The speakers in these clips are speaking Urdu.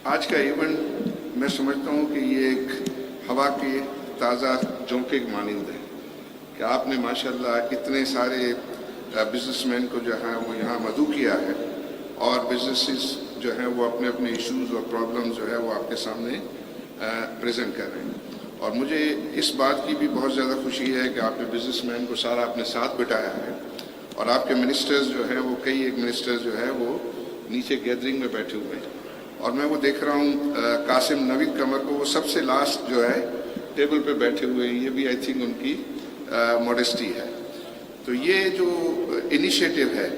آج کا ایونٹ میں سمجھتا ہوں کہ یہ ایک ہوا کے تازہ جھونکے کی مانند ہے کہ آپ نے ماشاءاللہ اتنے سارے بزنس مین کو جو ہے وہ یہاں مدعو کیا ہے اور بزنسز جو ہیں وہ اپنے اپنے ایشوز اور پرابلمز جو ہے وہ آپ کے سامنے پریزنٹ کر رہے ہیں. اور مجھے اس بات کی بھی بہت زیادہ خوشی ہے کہ آپ نے بزنس مین کو سارا اپنے ساتھ بٹھایا ہے اور آپ کے منسٹرز جو ہیں وہ کئی ایک منسٹرز جو ہے وہ نیچے گیدرنگ میں بیٹھے ہوئے ہیں. اور میں وہ دیکھ رہا ہوں قاسم نوید قمر کو، وہ سب سے لاسٹ جو ہے ٹیبل پہ بیٹھے ہوئے ہیں. یہ بھی آئی تھنک ان کی موڈیسٹی ہے. تو یہ جو انیشیٹو ہے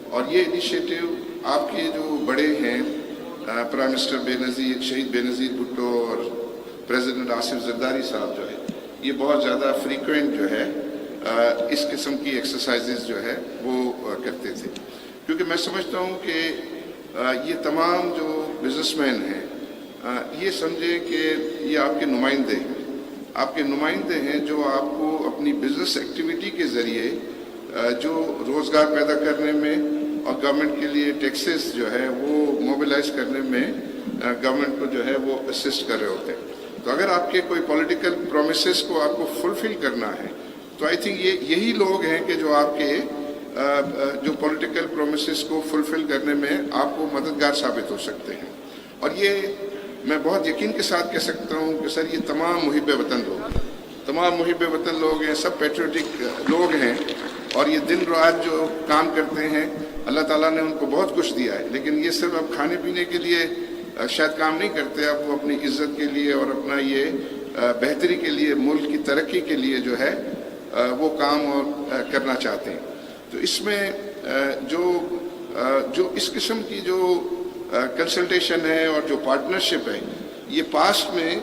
اور یہ انیشیٹو آپ کے جو بڑے ہیں پرائم منسٹر بے نظیر شہید بے نظیر بھٹو اور پریزیڈنٹ آصف زرداری صاحب جو ہے یہ بہت زیادہ فریکوینٹ جو ہے اس قسم کی ایکسرسائزز جو ہے وہ کرتے تھے. کیونکہ میں سمجھتا ہوں کہ یہ تمام جو بزنس مین ہیں یہ سمجھیں کہ یہ آپ کے نمائندے ہیں، آپ کے نمائندے ہیں جو آپ کو اپنی بزنس ایکٹیویٹی کے ذریعے جو روزگار پیدا کرنے میں اور گورنمنٹ کے لیے ٹیکسز جو ہے وہ موبلائز کرنے میں گورنمنٹ کو جو ہے وہ اسسٹ کر رہے ہوتے ہیں. تو اگر آپ کے کوئی پولیٹیکل پرومسز کو آپ کو فلفل کرنا ہے تو آئی تھنک یہی لوگ ہیں کہ جو آپ کے جو پولیٹیکل پرومسز کو فلفل کرنے میں آپ کو مددگار ثابت ہو سکتے ہیں. اور یہ میں بہت یقین کے ساتھ کہہ سکتا ہوں کہ سر یہ تمام محب وطن لوگ ہیں، سب پیٹریوٹک لوگ ہیں اور یہ دن رات جو کام کرتے ہیں اللہ تعالیٰ نے ان کو بہت کچھ دیا ہے. لیکن یہ صرف اب کھانے پینے کے لیے شاید کام نہیں کرتے، اب وہ اپنی عزت کے لیے اور اپنا یہ بہتری کے لیے، ملک کی ترقی کے لیے جو ہے وہ کام کرنا چاہتے ہیں. تو اس میں جو اس قسم کی جو کنسلٹیشن ہے اور جو پارٹنرشپ ہے یہ پاسٹ میں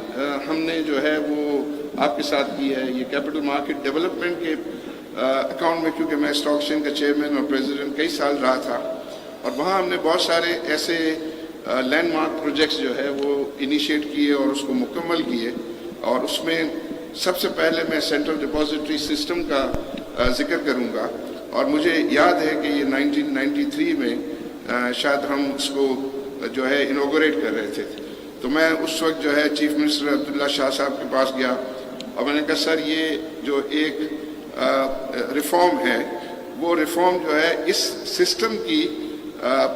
ہم نے جو ہے وہ آپ کے ساتھ کی ہے. یہ کیپٹل مارکیٹ ڈیولپمنٹ کے اکاؤنٹ میں، کیونکہ میں اسٹاک ایکسچینج کا چیئرمین اور پریزیڈنٹ کئی سال رہا تھا اور وہاں ہم نے بہت سارے ایسے لینڈ مارک پروجیکٹس جو ہے وہ انیشیٹ کیے اور اس کو مکمل کیے. اور اس میں سب سے پہلے میں سینٹرل ڈپازیٹری سسٹم کا ذکر کروں گا. اور مجھے یاد ہے کہ یہ 1993 میں شاید ہم اس کو جو ہے انوگریٹ کر رہے تھے. تو میں اس وقت جو ہے چیف منسٹر عبداللہ شاہ صاحب کے پاس گیا اور میں نے کہا سر یہ جو ایک ریفارم ہے وہ ریفارم جو ہے اس سسٹم کی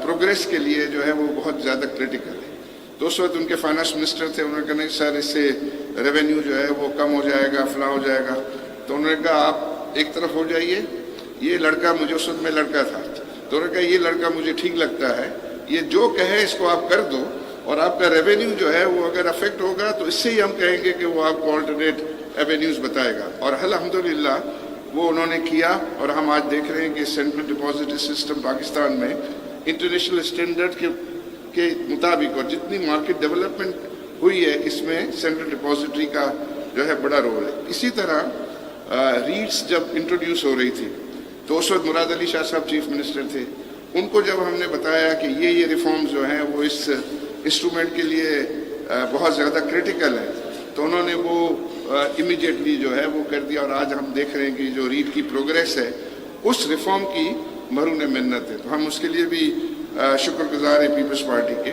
پروگریس کے لیے جو ہے وہ بہت زیادہ کریٹیکل ہے. تو اس وقت ان کے فائنانس منسٹر تھے، انہوں نے کہا نہیں سر اس سے ریونیو جو ہے وہ کم ہو جائے گا، فلاں ہو جائے گا. تو انہوں نے کہا آپ ایک طرف ہو جائیے، یہ لڑکا مجھے اس وقت میں لڑکا تھا تو انہوں نے کہا یہ لڑکا مجھے ٹھیک لگتا ہے، یہ جو کہے اس کو آپ کر دو اور آپ کا ریونیو جو ہے وہ اگر افیکٹ ہوگا تو اس سے ہی ہم کہیں گے کہ وہ آپ کو آلٹرنیٹ ایونیوز بتائے گا. اور الحمدللہ وہ انہوں نے کیا اور ہم آج دیکھ رہے ہیں کہ سینٹرل ڈپازیٹری سسٹم پاکستان میں انٹرنیشنل اسٹینڈرڈ کے مطابق اور جتنی مارکیٹ ڈیولپمنٹ ہوئی ہے اس میں سینٹرل ڈپازیٹری کا جو ہے بڑا رول ہے. اسی طرح ریٹس جب انٹروڈیوس ہو رہی تھی تو اس وقت مراد علی شاہ صاحب چیف منسٹر تھے. ان کو جب ہم نے بتایا کہ یہ ریفارمز جو ہیں وہ اس انسٹرومنٹ کے لیے بہت زیادہ کریٹیکل ہیں تو انہوں نے وہ امیڈیٹلی جو ہے وہ کر دیا. اور آج ہم دیکھ رہے ہیں کہ جو ریٹ کی پروگریس ہے اس ریفارم کی مرہون منت ہے. تو ہم اس کے لیے بھی شکر گزار ہیں پیپلز پارٹی کے.